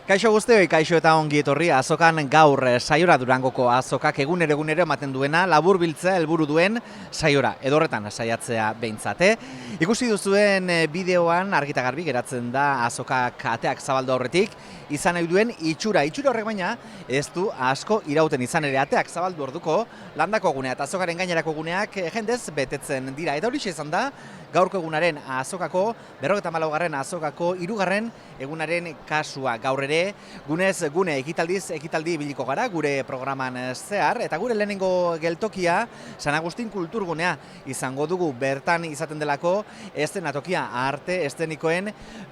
Kaixo guztioi, kaixo eta ongi etorri azokan gaur saiora Durangoko azokak egunero ematen duena laburbiltzea helburu duen saiora, edorretan saiatzea behintzate. Ikusi duzuen bideoan argi eta garbi geratzen da azokak ateak zabaldu aurretik, izan nahi duen itxura horrek baina ez du asko irauten izan ere ateak zabaldu orduko landako gunea eta azokaren gainerako guneak jendez betetzen dira. Eta horixe izan da gaurko egunaren azokako, 54. azokako 3. egunaren kasua. Gaur ere, gunez gune ekitaldi ibiliko gara gure programan zehar, eta gure lehenengo geltokia San Agustin kulturgunea izango dugu, bertan izaten delako eszenatokia arte eszenikoen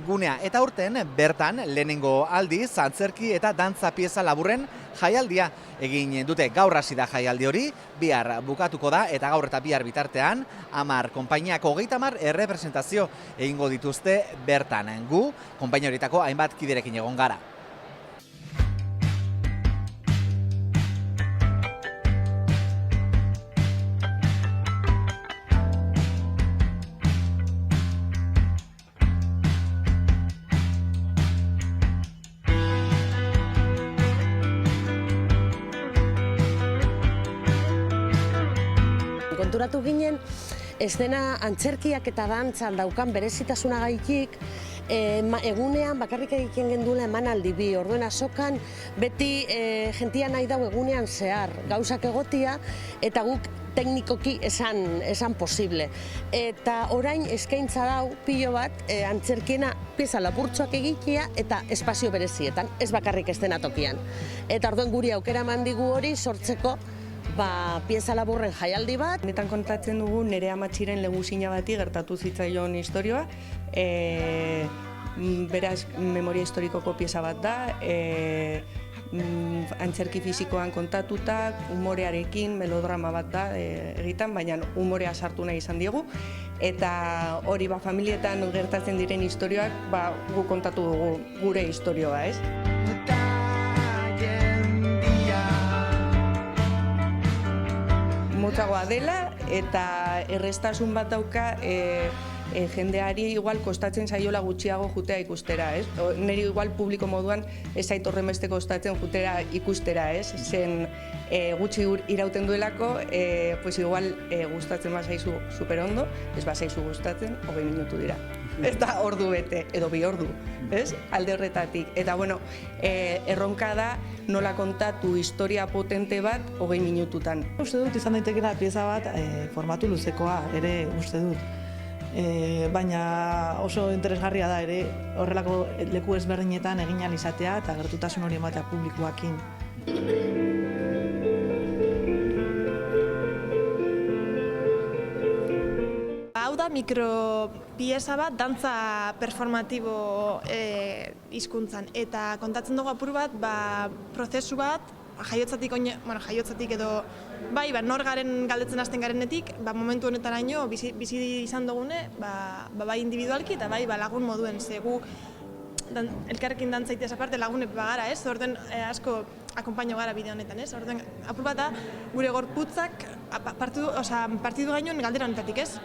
gunea. Eta urten bertan lehenengo aldiz antzerki eta dantza pieza laburren jaialdia egin dute. Gaur hasi da jaialdi hori, bihar bukatuko da eta gaur eta bihar bitartean 10 konpainiako 30 errepresentazio egingo dituzte bertan. Gu konpainia horietako hainbat kiderekin egon gara. Konturatu ginen, eszena antzerkiak eta dantzan daukan berezitasunagaitik, egunean bakarrik egiten gendula emanaldi bi. Orduen azokan beti jentia nahi dau egunean zehar gauzak egotia eta guk teknikoki esan posible. Eta orain eskaintza dau pilo bat antzerkiena pieza lapurtxoak egitea eta espazio berezietan, ez bakarrik eszenatokian. Eta orduen guri aukera eman digu hori sortzeko pieza laburren jaialdi bat. Honetan kontatzen dugu nire amatxiren leguzina bati gertatu zitzaion historioa. Beraz, memoria historikoko pieza bat da, antzerki fisikoan kontatuta, humorearekin, melodrama bat da egiten, baina humorea sartu nahi izan diegu. Eta hori familietan gertatzen diren historioak gu kontatu dugu gure historioa, ez? Motzagoa dela eta errestasun bat dauka jendeari igual kostatzen saiola gutxiago jutea ikustera, ez? Neri igual publiko moduan ez zait horrenbeste kostatzen jutera ikustera, ez? Zen gutxi irauten duelako, pues igual gustatzen bazaizu superondo, ez bazaizu gustatzen, 20 minutu dira. Ez da ordu bete, edo 2 ordu, ez? Alde horretatik. Eta bueno, erronka da nola kontatu historia potente bat 20 minututan. Uste dut izan daitekela pieza bat formatu luzekoa ere uste dut. Baina oso interesgarria da ere horrelako leku ezberdinetan egin ahal izatea eta gertutasun hori ematea publikoakin. Hau da mikropieza bat dantza performatibo hizkuntzan eta kontatzen dugu apur bat prozesu bat jaiotzatik edo nor garen galdetzen hasten garenetik momentu honetaraino bizi izan dugune bai individualki eta bai lagun moduen ze gu elkarrekin dantzaitez aparte lagunek bagara, ez? Orden asko akonpaino gara bide honetan, ez? Orden apur bat da gure gorputzak partidu gainoen galdera honetatik, ez?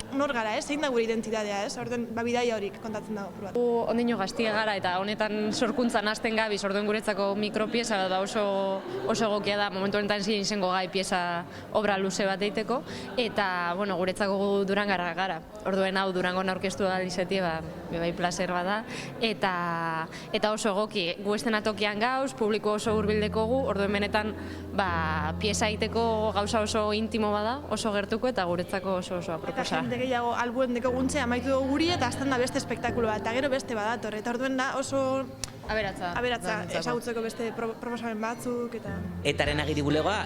Nor gara, ez? Zein da gure identitatea, ez? Orden bidaia horik kontatzen dago apur bat. Ondino gaztie gara eta honetan sorkuntzan hasten gabiz, orduen guretzako mikropieza da oso egokia da, momentu honetan zin izango gai pieza obra luze bat eiteko, eta guretzako Durangara gara. Orduen hau Durangon aurkeztu da izatie, bai placer bada, eta oso egoki. Gu eszenatokian gauz, publiko oso hurbildeko gu, orduen benetan pieza egiteko gauza oso intimo bada, oso gertuko eta guretzako oso aproposa. Gehiago albuen deko guntze amaitu dugu guri eta azten da beste espektakulo bat, eta gero beste badator, eta orduen da oso aberatza ezagutzeko beste proposamen batzuk eta... Etaren agiri bulegoa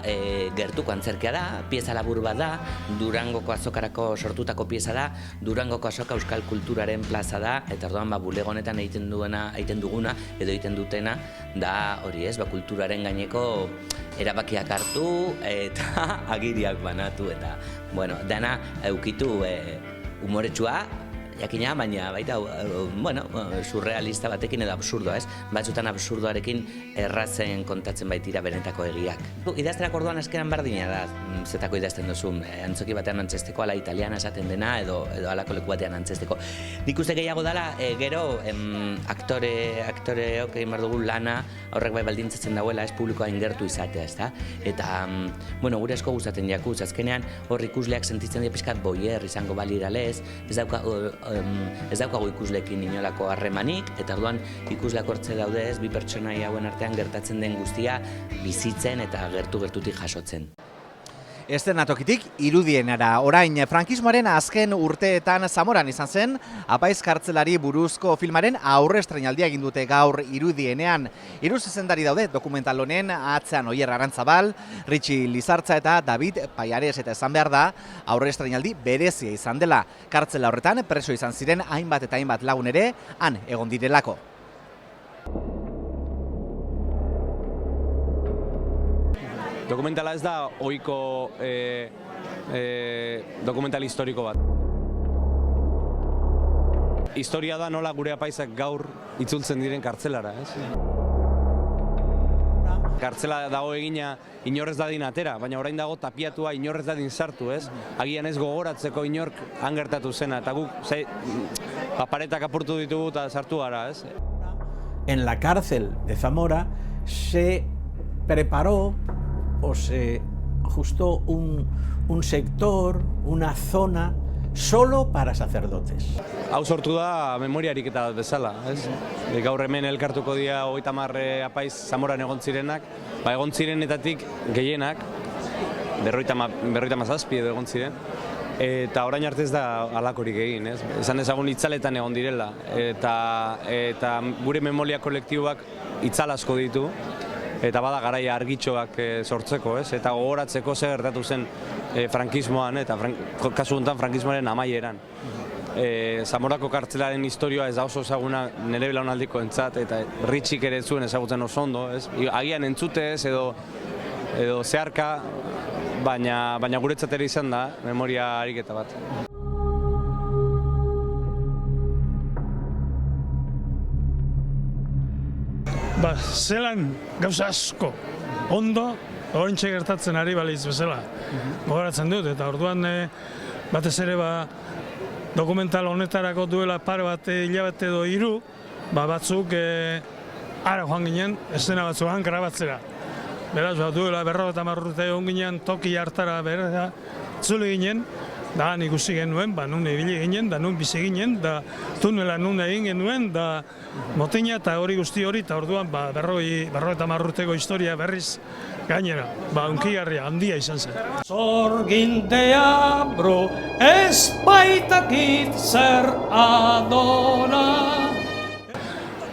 gertuko antzerkia da, pieza labur bat da, Durangoko azokarako sortutako pieza da, Durangoko azoka euskal kulturaren plaza da, eta orduan bulego honetan egiten duguna edo egiten dutena da hori ez, kulturaren gaineko erabakiak hartu eta agiriak banatu eta dana eukitu humoretsua, jakina, baina baita, bueno, surrealista batekin edo absurdoa, ez? Batzutan absurdoarekin errazen kontatzen baitira benetako egiak. Idazterak orduan askeran berdina da, zetako idazten duzu, antzoki batean antzesteko, ala italiana esaten dena, edo alako leku batean antzesteko. Nik uste gehiago dela, gero, aktoreok egin behar dugu lana, horrek bai baldintzatzen dauela, ez publikoa ingertu izatea, ez da? Eta, bueno, gure asko gustatzen jakuz, azkenean hor ikusleak sentitzen dira pixkat boier izango baliralez, ez daukagu ikusleekin inolako harremanik, eta orduan ikusleak hortze daude ez, bi pertsonai hauen artean gertatzen den guztia bizitzen eta gertutik jasotzen. Eszenatokitik irudienara, orain frankismoaren azken urteetan Zamoran izan zen, apaiz kartzelari buruzko filmaren aurre estreinaldia egin dute gaur irudienean. Hiru zuzendari daude dokumental honen atzean Oier Arantzabal, Ritxi Lizartza eta David Paiares, eta esan behar da aurre estreinaldi berezia izan dela. Kartzela horretan preso izan ziren hainbat eta hainbat lagun ere han egon direlako. Dokumentala ez da ohiko dokumental historiko bat. Historia da nola gure apaizak gaur itzultzen diren kartzelara, ez? Kartzela dago egina inorrez dadin atera, baina orain dago tapiatua inorrez dadin sartu, ez? Agian ez gogoratzeko inork han gertatu zena, eta guk paretak apurtu ditugu eta sartu gara, ez? En la cárcel de Zamora se preparó o se ajustó un sector, una zona, solo para sacerdotes. Hau sortu da memoria ariketa bat bezala, ez? Gaur hemen elkartuko dira 30 apaiz Zamoran egon zirenak, egon zirenetatik gehienak, 57 edo egon ziren, eta orain arte ez da halakorik egin, ez? Esan ezagun itzaletan egon direla, eta gure memoria kolektiboak itzal asko ditu, eta bada garaia argitxoak sortzeko, ez? Eta gogoratzeko zer gertatu zen frankismoan, eta kasu honetan frankismoaren amaieran. Zamorako kartzelaren historioa ez da oso ezaguna nire belaunaldiko entzat, eta Ritxik ere zuen ezagutzen oso ondo, ez? Agian entzute ez edo zeharka, baina guretzat ere izan da memoria ariketa bat. Zelan gauza asko ondo oraintxe gertatzen ari baliz bezala gogoratzen dut, eta orduan batez ere dokumental honetarako duela pare bat hilabete edo 3 batzuk ara joan ginen eszena batzuan grabatzera. Beraz, duela 50 urte egon ginen toki hartara berera itzuli ginen, da ikusi genuen, nun ibili ginen, da nun bizi ginen, da tunela nun egin genuen, da motina eta hori guzti hori, eta orduan 50 urteko historia berriz gainera, unkigarria handia izan zen. Sorgintea bro, ez baitakit zer adona.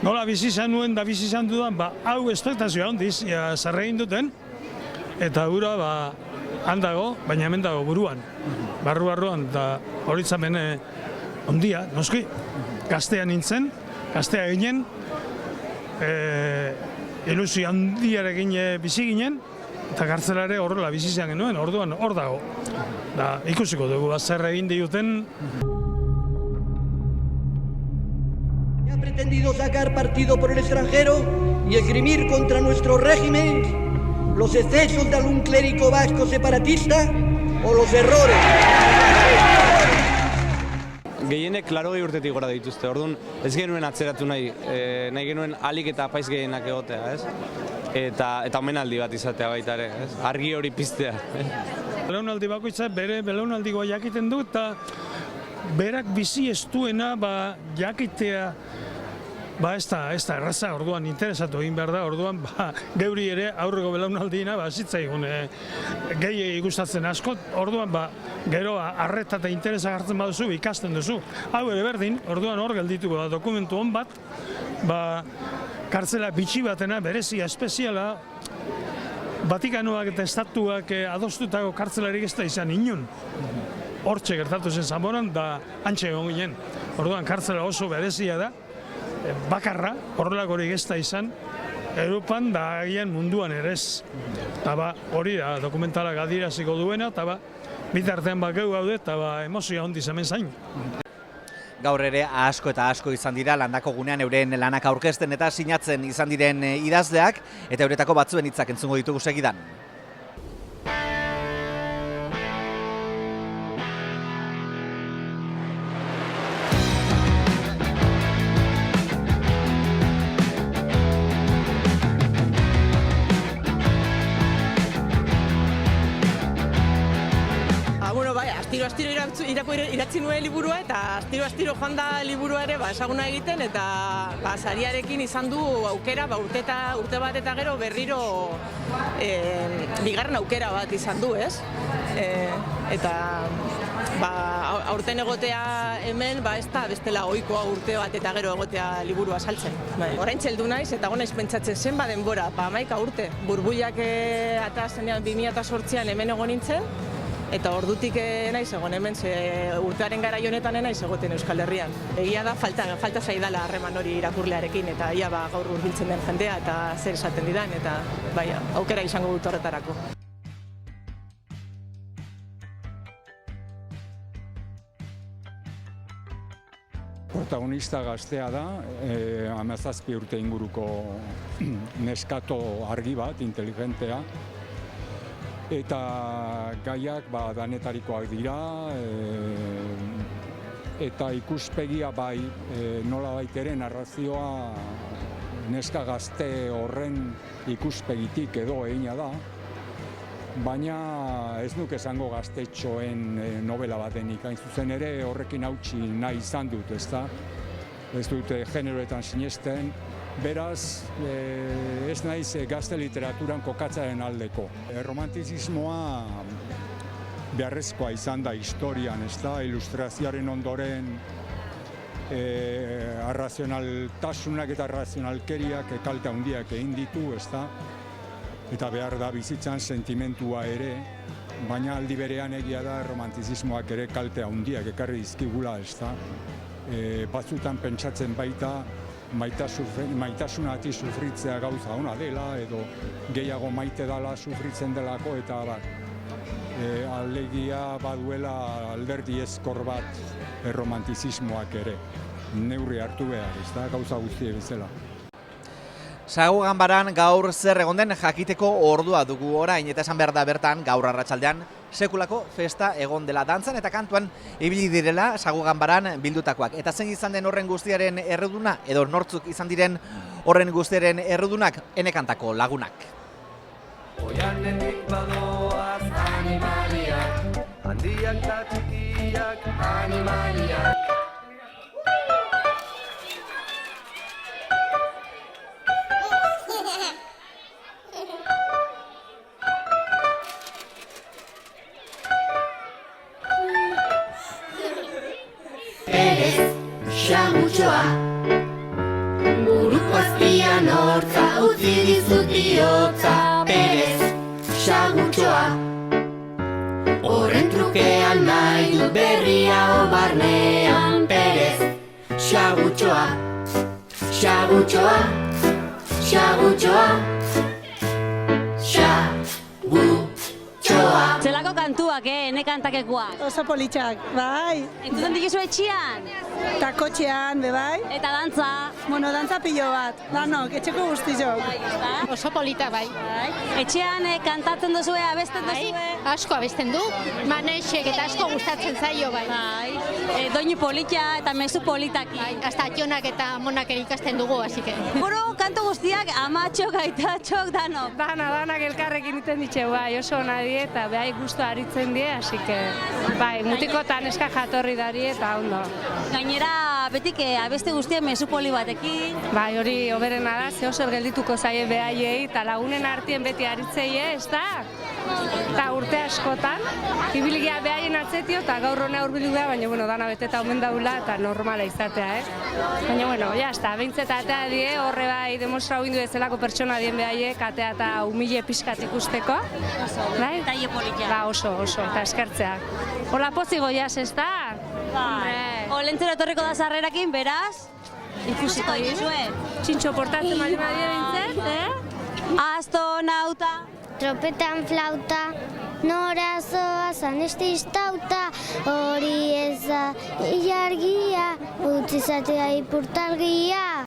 Nola bizi izan nuen da bizi izan dudan, hau espektazioa handiz, zerregin duten, eta gura handago, baina hemen dago buruan. Barruan, eta horitzamen ondia, noski, gaztea nintzen, gaztea ginen, ilusio handiarekin bizi ginen, eta kartzelare horrela bizi izan genuen, orduan hor dago. Ikusiko dugu, zer egin diuten. Ha pretendido sacar partido por el extranjero y esgrimir contra nuestro régimen los excesos de algún clérigo vasco separatista o los errores. Gehienek 80 urtetik gora dituzte, orduan ez genuen atzeratu nahi genuen alik eta apaiz gehienak egotea, ez? Eta omenaldi bat izatea baita ere, ez? Argi hori piztea. Belaunaldi bakoitza bere belaunaldikoa jakiten du, eta berak bizi ez duena jakitea ez da erraza, orduan interesatu egin behar da, orduan geuri ere aurreko belaunaldina zitzaigun gehiegi gustatzen asko, orduan gero arreta eta interesa hartzen baduzu, ikasten duzu. Hau ere berdin, orduan hor geldituko da dokumentu hon bat, kartzela bitxi batena, berezia, espeziala, Vatikanoak eta estatuak adostutako kartzelarik ez da izan inun. Hortxe gertatu zen Zamoran, da antxe egon ginen. Orduan kartzela oso berezia da, bakarra, horrelakorik ez da izan, Europan da agian munduan ere ez. Eta hori da dokumentalak adieraziko duena, eta bitartean geu gaude, eta emozioa hondiz hemen zain. Gaur ere asko eta asko izan dira landako gunean euren lanak aurkezten eta sinatzen izan diren idazleak, eta euretako batzuen hitzak entzungo ditugu segidan. Astiro idatzi nuen liburua eta astiro joan da liburua ere esaguna egiten eta sariarekin izan du aukera urte bat eta gero berriro bigarren aukera bat izan du, ez? Eta aurten egotea hemen ez da bestela ohikoa urte bat eta gero egotea liburua saltzen. Oraintxe heldu naiz eta gonaiz pentsatzen zenbat denbora, 11 urte. Burbuilak ata zenean 2008an hemen egon nintzen, eta ordutik naiz egon hemen, urtearen garai honetan naiz egoten Euskal Herrian. Egia da, falta zaidala harreman hori irakurlearekin, eta ia gaur hurbiltzen den jendea eta zer esaten didan, eta aukera izango dut horretarako. Protagonista gaztea da, 17 urte inguruko neskato argi bat, inteligentea, eta gaiak danetarikoak dira, eta ikuspegia nolabait ere narrazioa neska gazte horren ikuspegitik edo egina da, baina ez nuke esango gaztetxoen novela bat denik, hain zuzen ere horrekin hautsi nahi izan dut, ezta? Ez dut generoetan sinesten, beraz, ez naiz gazte literaturan kokatzaren aldeko. Romantizismoa beharrezkoa izan da historian, ezta? Ilustrazioaren ondoren arrazionaltasunak eta arrazionalkeriak kalte handiak egin ditu, ezta? Eta behar da bizitzan sentimentua ere, baina aldi berean egia da romantizismoak ere kalte handiak ekarri dizkigula, ezta? Batzutan pentsatzen baita maitasunatik sufritzea gauza ona dela, edo gehiago maite dela sufritzen delako, eta alegia baduela alderdi ezkor bat romantizismoak ere. Neurri hartu behar, ezta? Gauza guztie bezala. Sagu Ganbaran gaur zer egon den jakiteko ordua dugu orain, eta esan behar da bertan gaur arratsaldean sekulako festa egon dela dantzan eta kantuan ibili direla Sagu Ganbaran bildutakoak. Eta zein izan den horren guztiaren erruduna, edo nortzuk izan diren horren guztiaren errudunak, Enekantako lagunak. Oianetik badoaz animaliak, handiak eta txikiak animaliak. Xagutxoa, buruko azpian hortza, utzi dizut bihotza. Perez, xagutxoa, horren trukean nahi dut berria barnean. Perez, xagutxoa, xagutxoa, xagutxoa, xagutxoa. Zelako kantuak, Enekantakekoak? Oso politxak, bai. Entzuten dituzu etxean? Eta kotxean, bai. Eta dantza? Bueno, dantza pilo bat, danok, etxeko guztizok. Oso polita, bai. Etxean kantatzen duzue, abesten duzue? Asko abesten du, Manexek eta asko gustatzen zaio, bai. Doinu polita eta mezu politaki. Hasta Jonak eta Monak ere ikasten dugu, así que. Buru, kantu guztiak amatxok, aitatxok, danok. Danak elkarrekin iten ditxe, bai, oso ona die eta behai guztu aritzen die, así que, bai, mutikotan eska jatorri dari eta ondo. Gainera, betik abeste guztiak mezu poli batekin. Bai, hori oberena da, ze oso geldituko zaie behaiei eta lagunen artien beti aritzei, ez da? Eta urte askotan, ibiligia behaien atzetio eta gaur hona urbilu da, baina, bueno, dana beteta omen daula eta normala izatea, Baina, bueno, jazta, behintzeta atea die, horre bai demostrau indu ezelako pertsona dien behaiek, atea eta humile pixkat ikusteko. Bai? Taie politia. Ba, oso, eta eskertzea. Hola pozigo jaz, ez da? Olentzero etorriko da sarrerakin, beraz? Ikusiko dituzue? Txintxo portatzen bali badie bintzet, Astonauta. tropetan flauta, nora zoazan estistauta, hori ez da ilargia, utzi zatea ipurtalgia.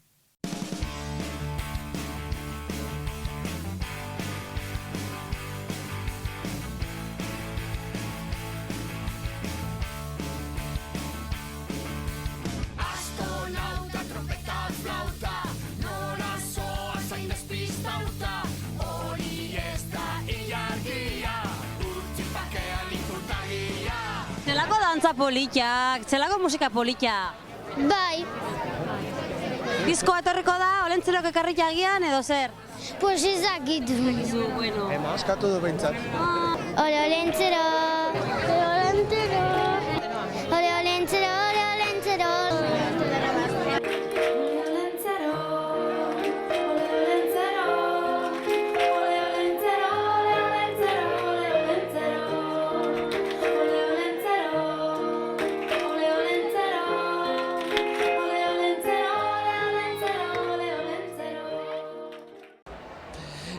Zelako dantza politak, zelako musika politia? Bai. Diskoa etorriko da, Olentzerok ekarrik agian edo zer? Pues ez dakit. Bueno. Askatu du behintzat. Ole Olentzero. Ole Olentzero. Ole Olentzero, ole Olentzero.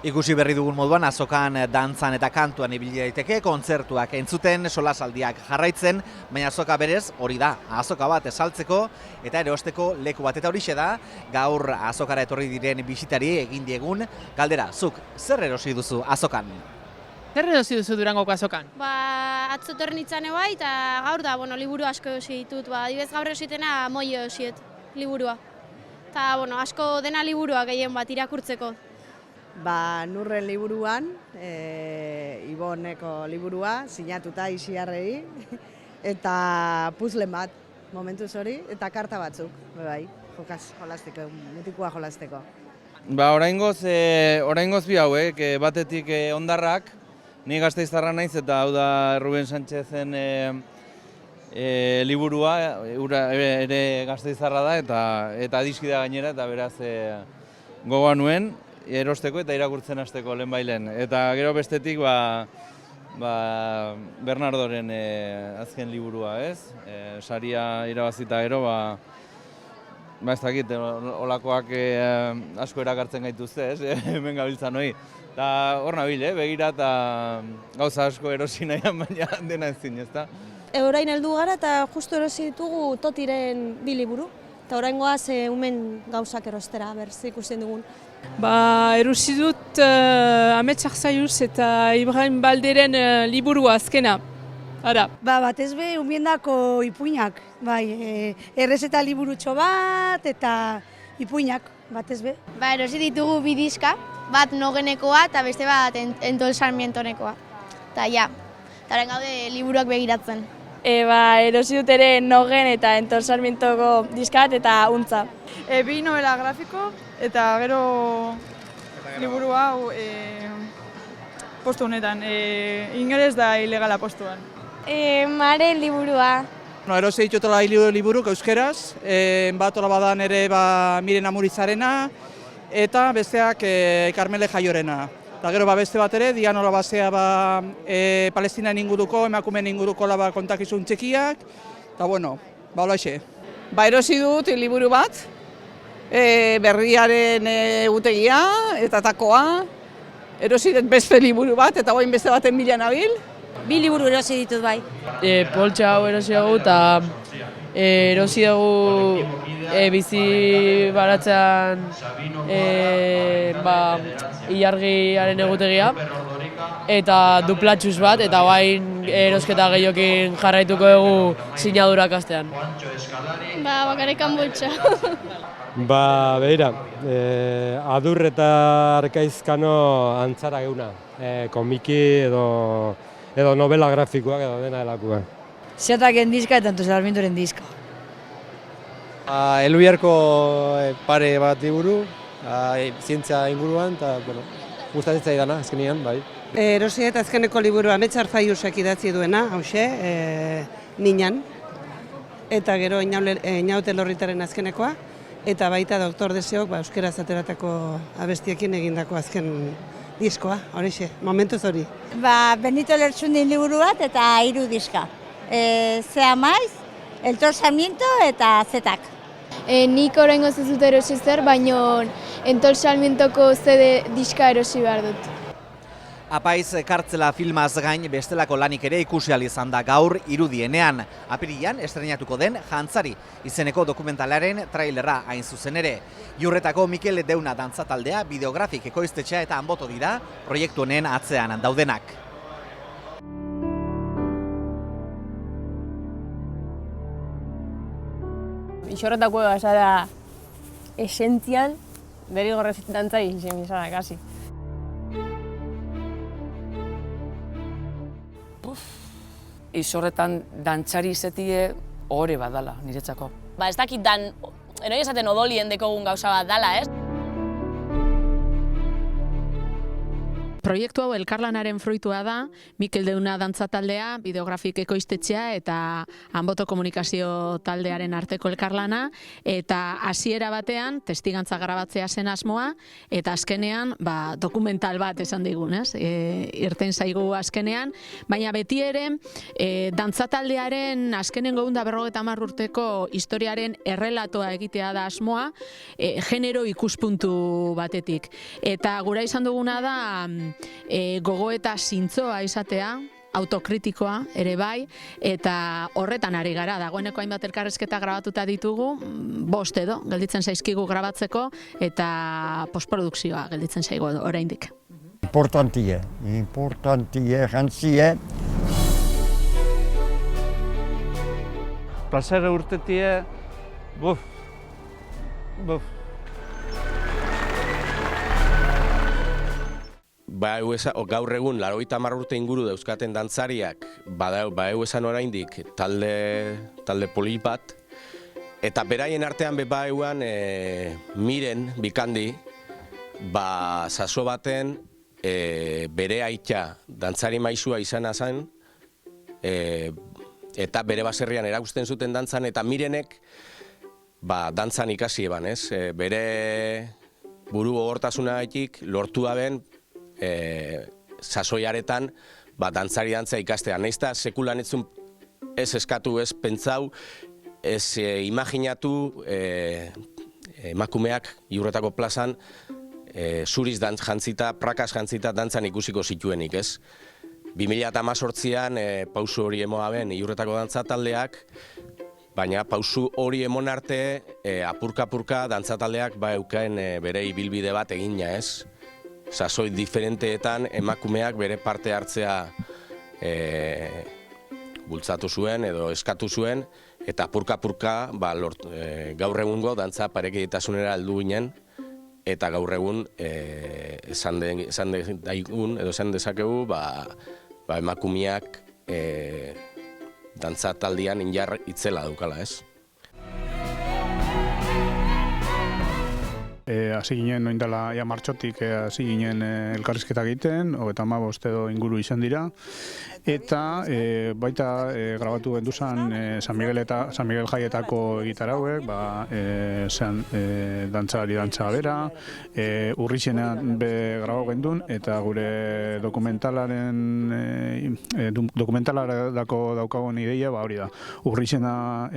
Ikusi berri dugun moduan azokan dantzan eta kantuan ibili daiteke, kontzertuak entzuten, solasaldiak jarraitzen, baina azoka berez hori da, azoka bat esaltzeko eta erosteko leku bat. Eta horixe da, gaur azokara etorri diren bisitari egin diegun galdera. Zuk, zer erosi duzu azokan? Zer erosi duzu Durangoko azokan? Atzo etorri nintzen bai, eta gaur da, liburu asko erosi ditut. Adibidez gaur erositena moi erosiet, liburua. Eta, asko dena liburua gehien bat irakurtzeko. Nurren liburuan, Iboneko liburua, sinatuta Isiarrei, eta puzlen bat, momentuz hori, eta karta batzuk, bai, jolasteko, mutikoa jolasteko. Oraingoz bi hauek, batetik Hondarrak, ni Gasteiztarra naiz, eta hau da Ruben Sánchezen liburua, ere Gasteiztarra da, eta adiskidea gainera, eta beraz gogoa nuen, erosteko eta irakurtzen hasteko lehenbailen. Eta gero bestetik Bernardoren azken liburua, ez? Saria irabazita gero, ez dakit, olakoak asko erakartzen gaituzte, ez? Hemen gabiltzan hori. Eta hor nabil, begira eta gauza asko erosi nahian, baina dena ezin, ezta? Orain heldu gara eta justu erosi ditugu Totiren 2 liburu. Eta oraingoaz umen gauzak erostera, berz ikusten dugun. Erosi dut Ametsak Zaiuz eta Ibrahim Balderen liburua azkena. Batez be, umiendako ipuinak. Errezeta liburutxo bat eta ipuinak, batez be. Erosi ditugu 2 diska, bat Nogenekoa eta beste bat Entol Sarmientonekoa. Eta orain gaude liburuak begiratzen. Erosi dut ere Nogen eta Entol Sarmientoko diskat eta Untza. 2 novela grafiko eta gero liburu hau postu honetan, ingeles da ilegala postuan. Maren liburua. Erosi ditutela liburuk euskeraz, bat hola badan ere Miren Amurizarena eta besteak Karmele Jaiorena. Eta gero beste bat ere, Diana Olabazea Palestinaren inguruko, emakumeen inguruko kontakizun txikiak, eta holaxe. Erosi dut liburu bat, berriaren egutegia eta takoa, erosi dut beste liburu bat, eta guain beste baten bila nabil. 2 liburu erosi ditut bai. Poltsa hau erosi dugu eta erosi dugu bizi baratzen ilargiaren egutegia eta duplatxuz bat eta bain erosketa gehiokin jarraituko dugu sinadurak astean. Bakarrikan boltsa. Beira, Adur eta Arkaizkano antzara geuna, komiki edo novela grafikoak edo dena delakoa. Zetaken diska eta Entol Sarmientoren diska. Elbiarko pare bat liburu, zientzia inguruan, eta gustatzen zaidana, azkenean, bai. Erosi eta azkeneko liburu Ametsak Zaiuzek idatzi duena, hauxe, Ninan, eta gero Inaute Lorritaren azkenekoa, eta baita Doktor Deseok euskeraz ateratako abestiekin egindako azken diskoa, horixe, momentuz hori. Benito Lertxundin liburu bat eta 3 diska. Zea maiz, Entol Sarmiento eta Zetak. Nik oraingoz ez dut erosi zer, baina Entol Sarmientoko CD diska erosi behar dut. Apaiz kartzela filmaz gain bestelako lanik ere ikusi ahal izan da gaur irudienean. Apirilean estreinatuko den Jantzari izeneko dokumentalaren trailerra hain zuzen ere. Iurretako Mikel Deuna dantza taldea, Bideografik ekoiztetxea eta Anboto dira proiektu honen atzean daudenak. Isorretako da esentzian derigorrez dantzari izan izan, kasi. Isorretan dantzari izetie ohore bat dala, niretzako. Ba ez dakit dan, enoi esaten odolien dekogun gauza bat dala, ez? Proiektu hau elkarlanaren fruitua da, Mikel Deuna dantza taldea, Bideografik ekoiztetxea eta Anboto komunikazio taldearen arteko elkarlana, eta hasiera batean testigantza grabatzea zen asmoa, eta azkenean dokumental bat esan digun, ez? Irten zaigu azkenean, baina beti ere dantza taldearen azkenengo 150 urteko historiaren errelatoa egitea da asmoa, genero ikuspuntu batetik. Eta gura izan duguna da gogo eta zintzoa izatea, autokritikoa ere bai, eta horretan ari gara. Dagoeneko hainbat elkarrizketa grabatuta ditugu, 5 edo gelditzen zaizkigu grabatzeko, eta postprodukzioa gelditzen zaigu oraindik. Importantie jantzie. Plazera urtetie, buf. Gaur egun, 80 urte inguru dauzkaten dantzariak, badeu esan oraindik talde polit bat, eta beraien artean bebauan Miren Bikandi, saso baten bere aita dantzari maisua izan zen, eta bere baserrian erakusten zuten dantzan, eta Mirenek dantzan ikasi eban, ez? Bere buru gogortasunagatik lortu aben sasoiaretan dantzari dantza ikastea. Naizta sekulan ez eskatu, ez pentsau, ez imaginatu emakumeak Iurretako plazan zuriz jantzita, prakas jantzita dantzan ikusiko zituenik, ez? 2018an pausu hori emoa ben Iurretako dantza taldeak, baina pausu hori emon arte apurka-apurka dantza taldeak eukaen bere ibilbide bat egina, ez? Sasoi diferenteetan emakumeak bere parte hartzea bultzatu zuen edo eskatu zuen, eta apurka-apurka gaur egungo dantza parekidetasunera heldu ginen, eta gaur egun esan dezakegu emakumeak dantza taldean injar itzela daukala, ez? Hasi ginen noindala martxotik hasi ginen elkarrizketa egiten, 35 edo inguru izan dira, eta baita grabatu genduzan San Miguel Jaietako gitarauek, dantzari dantza bera, Urrixenean grabatu gendun, eta gure dokumentalarako daukagun ideia hori da. Urrixena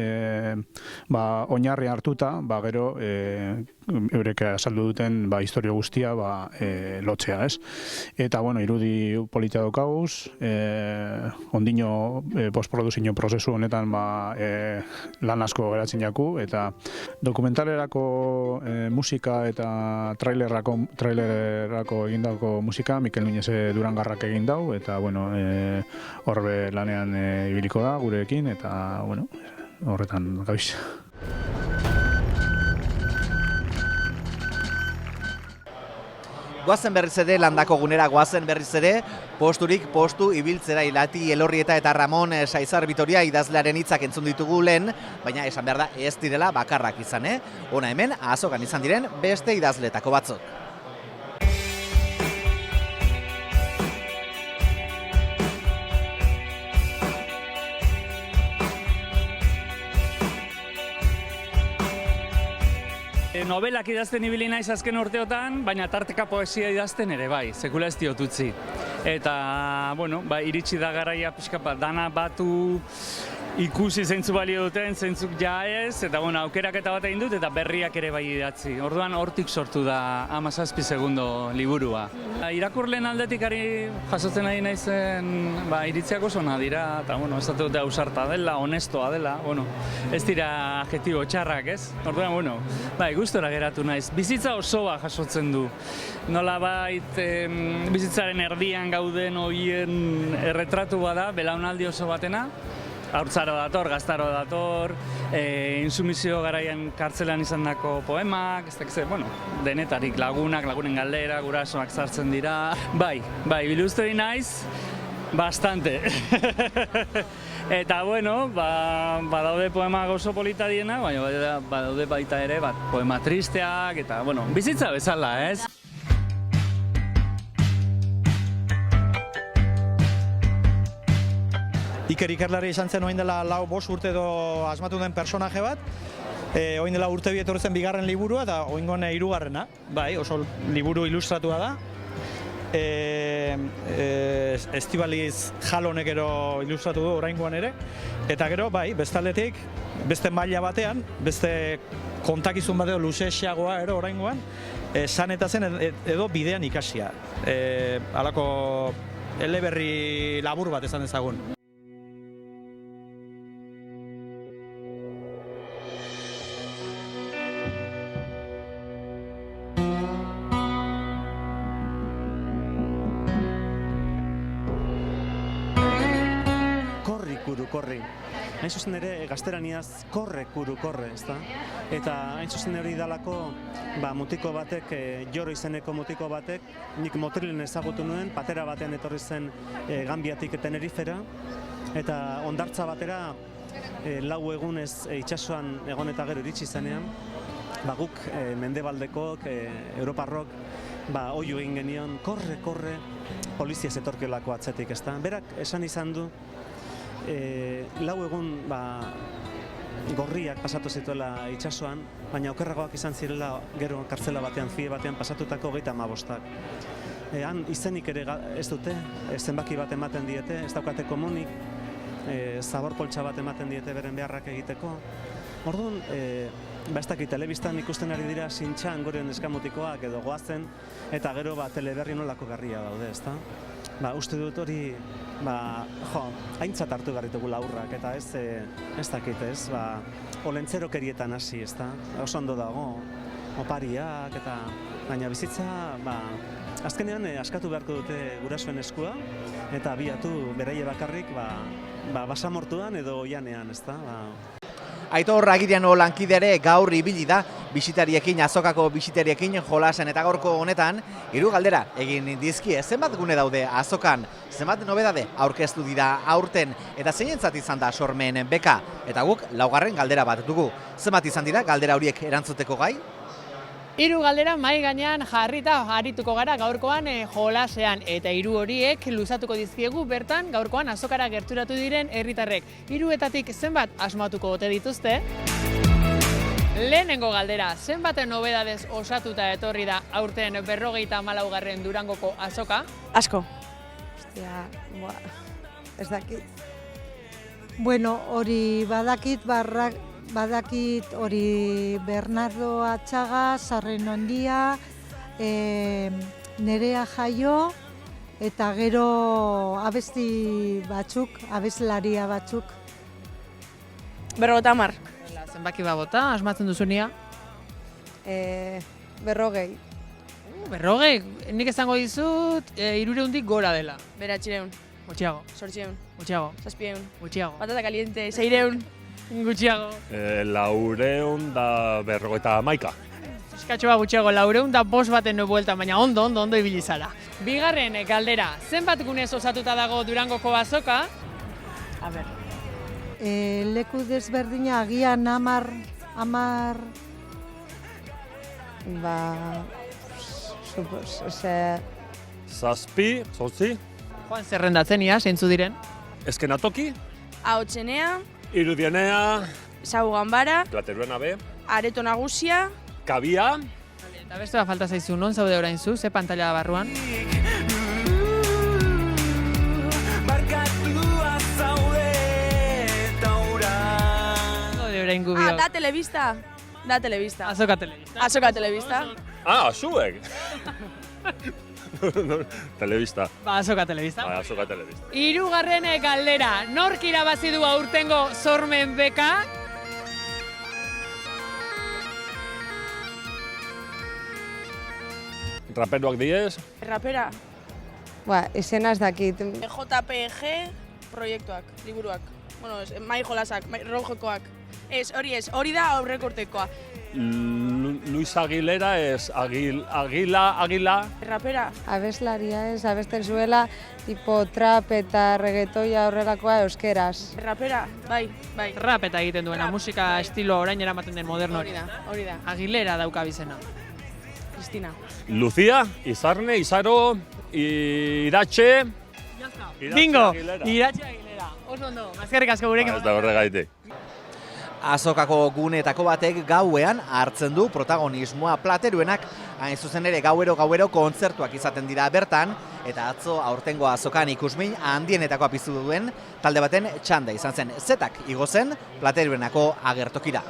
oinarri hartuta, gero eurek azaldu duten historio guztia lotzea, ez? Eta, irudi polita daukaguz, ondino postproduzio prozesu honetan lan asko geratzen jaku, eta dokumentalerako musika eta trailererako egindako musika Mikel Nuñez Durangarrak egin dau, eta horbe lanean ibiliko da gurekin, eta horretan gabiz. Goazen berriz ere landako gunera, goazen berriz ere posturik postu ibiltzera Ilati Elorrieta eta Ramon Saizar Vitoria idazlearen hitzak entzun ditugu lehen, baina esan behar da ez direla bakarrak izan, Hona hemen azokan izan diren beste idazletako batzuk. Nobelak idazten ibili naiz azken urteotan, baina tarteka poesia idazten ere bai, sekula ez diot utzi. Eta, iritsi da garaia pixka bat, dana batu ikusi zeintzu balio duten, zeintzuk ja ez, eta bueno, aukeraketa bat egin dut, eta berriak ere bai idatzi. Orduan hortik sortu da 17 segundo liburua. Irakurleen aldetik jasotzen ari naizen iritziak oso ona dira, eta bueno, ez dute ausarta dela, honestoa dela, bueno, ez dira adjektibo txarrak, ez? Orduan, bueno, gustora geratu naiz. Bizitza osoa jasotzen du. Nolabait bizitzaren erdian gauden horien erretratu bada, belaunaldi oso batena, haurtzaro dator, gaztaro dator, insumizio garaian kartzelan izandako poemak, ez dakize, bueno, denetarik lagunen galdera, gurasoak sartzen dira. Bai, biluzteri naiz, bastante. Eta, bueno, badaude poema oso polita diena, baina badaude baita ere, poema tristeak, eta, bueno, bizitza bezala, ez? Iker ikerlari izan zen oin dela 4-5 urte edo asmatu den personaje bat. Oin dela urte bi etortzen bigarren liburua eta oingoan 3. Bai, oso liburu ilustratua da. Estibaliz Jalonek ero ilustratu du oraingoan ere. Eta gero, bai, bestaldetik, beste maila batean, beste kontakizun bateo luzexeagoa ero oraingoan, san eta zen edo bidean ikasia. Halako eleberri labur bat esan dezagun. Korri. Hain zuzen ere, gazteraniaz korre, ezta? Eta hain zuzen hori dalako, mutiko batek, Joro izeneko mutiko batek, nik Motrilen ezagutu nuen, patera batean etorri zen Ganbiatik Tenerifera, eta hondartza batera, 4 egunez itsasoan egon eta gero iritsi zenean, guk mendebaldekok, Europarrok, oihu egin genion, korre, polizia zetorkelako atzetik, ezta? Berak esan izan du, 4 egun gorriak pasatu zituela itsasoan, baina okerragoak izan zirela gero kartzela batean, fie batean pasatutako 35. Han izenik ere ez dute, zenbaki bat ematen diete, ez daukate komunik, zabor poltsa bat ematen diete beren beharrak egiteko. Orduan, ez dakit, telebistan ikusten ari dira sintxan goren eskamutikoak edo goazen, eta gero teleberri nolako garria daude, ezta? Uste dut hori, aintzat hartu garritugu laurrak, eta ez dakit, ez? Olentzerokerietan hasi, ezta? Oso ondo dago, opariak, eta baina bizitza, azkenean askatu beharko dute gurasoen eskua, eta abiatu beraie bakarrik, basamortuan edo oianean, ezta? Aitor Agiriano lankide gaur ibili da bisitariekin, azokako bisitariekin jolasen, eta gaurko honetan 3 galdera egin dizkie. Zenbat gune daude azokan, zenbat nobedade aurkeztu dira aurten, eta zeinentzat izan da sormen beka, eta guk 4. galdera bat dugu. Zenbat izan dira galdera horiek erantzuteko gai? 3 galdera mahai gainean jarrita arituko gara gaurkoan jolasean, eta 3 horiek luzatuko dizkiegu bertan gaurkoan azokara gerturatu diren herritarrek. 3etatik zenbat asmatuko ote dituzte? Lehenengo galdera, zenbat nobedadez osatuta etorri da aurten 54. Durangoko azoka? Asko. Ostia, ez dakit. Bueno, hori badakit hori Bernardo Atxaga, Sarren Ondia, Nerea Jaio, eta gero abesti batzuk, abeslaria batzuk. 50. Zenbaki bota, asmatzen duzunia? 40. 40? Nik esango dizut 300 gora dela. 900. Gutxiago. 800. Gutxiago. 700. Gutxiago. Patata caliente, 600. Gutxiago. 451. Eskatxoa gutxiago, 405 baten buelta, baina ondo ibili zara. Bigarren galdera, zenbat gunez osatuta dago Durangoko azoka? A ber. Leku desberdina agian 10. Zazpi, 8. Joan zerrendatzen ia, zeintzu diren? Eskenatoki. Ahotsenea. Irudienea. Sau Ganbara. Plateruena B. Areto Nagusia. Kabia. Eta beste bat falta zaizu, non zaude orain zu, ze pantalla barruan? Barkatua zaude eta gu biok. Da telebista. Da telebista. Azoka telebista. Azoka telebista. Zuek! Telebista. Azoka telebista. Azoka telebista. Hirugarren galdera, nork irabazi du aurtengo sormen beka? Raperoak diez? Rapera. Izena ez dakit. JPG proiektuak, liburuak. Bueno, mai jolasak, rojokoak. Hori da aurreko urtekoa. Luis Aguilera ez, Agila. Rapera. Abeslaria ez, abesten zuela, tipo trap eta reggaetoia horrelakoa euskeraz. Rapera, bai. Rap eta egiten duena, musika estilo orain eramaten den moderno hori. Hori da. Aguilera dauka bizena. Cristina. Lucia, Izarne, Izaro, Iratxe. Bingo! Iratxe Aguilera. Oso ondo, eskerrik asko gurekin. Ez da horregaitik. Azokako guneetako batek gauean hartzen du protagonismoa plateruenak, hain zuzen ere gauero kontzertuak izaten dira bertan, eta atzo aurtengo azokan ikusmin handienetakoa piztu duen talde baten txanda izan zen. Zetak igo zen plateruenako agertokira.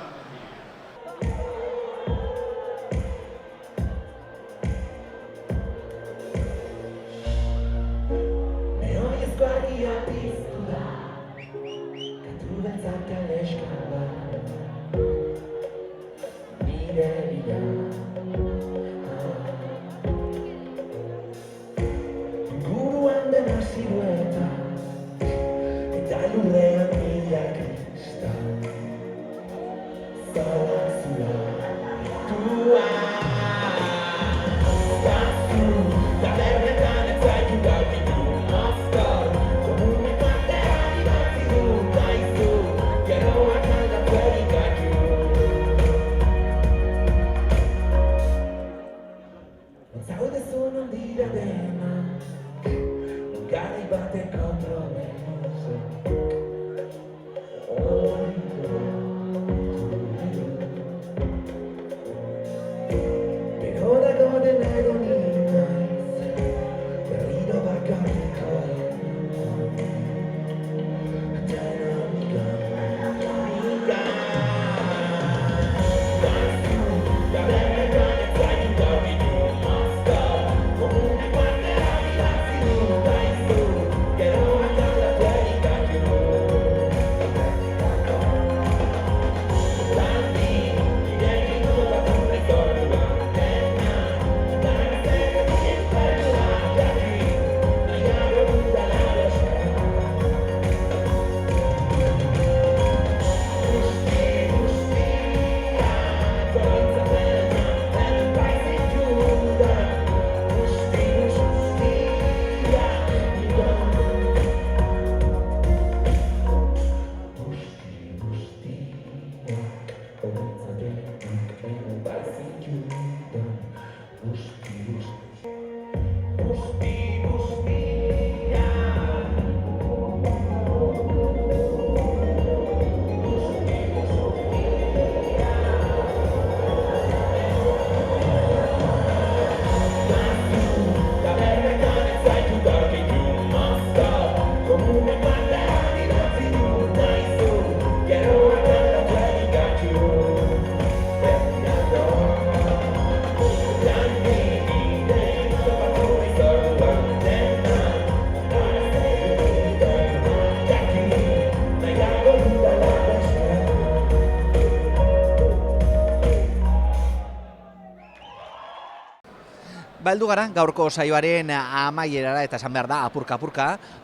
Baldu gara gaurko saioaren amaierara eta esan behar da apurka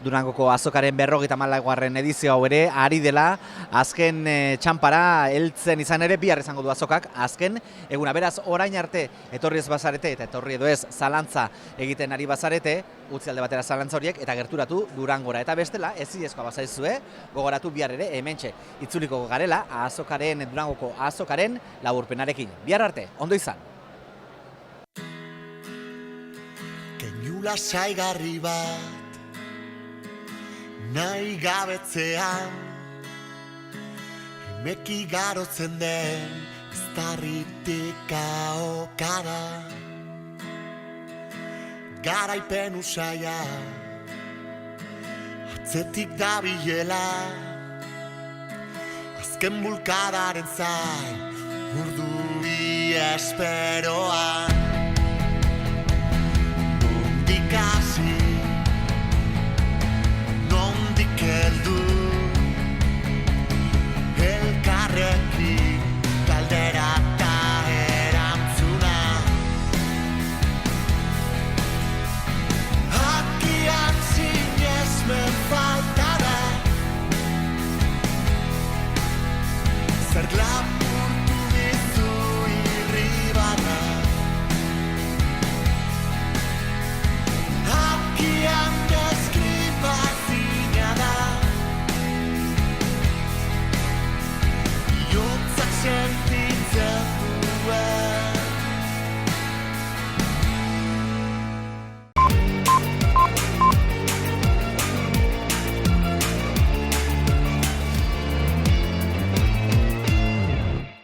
Durangoko azokaren 54. edizio hau ere ari dela azken txanpara heltzen izan ere bihar izango du azokak azken eguna. Beraz orain arte etorri ez bazarete eta etorri edo ez zalantza egiten ari bazarete, utzi alde batera zalantza horiek eta gerturatu Durangora. Eta bestela ezinezkoa bazaizue gogoratu bihar ere hementxe itzuliko garela azokaren Durangoko azokaren laburpenarekin. Bihar arte, ondo izan. Lasaigarri bat nahi gabetzean emeki garotzen den eztarritik ahokada garaipen usaia atzetik dabilela azken bulkadaren zain, urduri esperoan.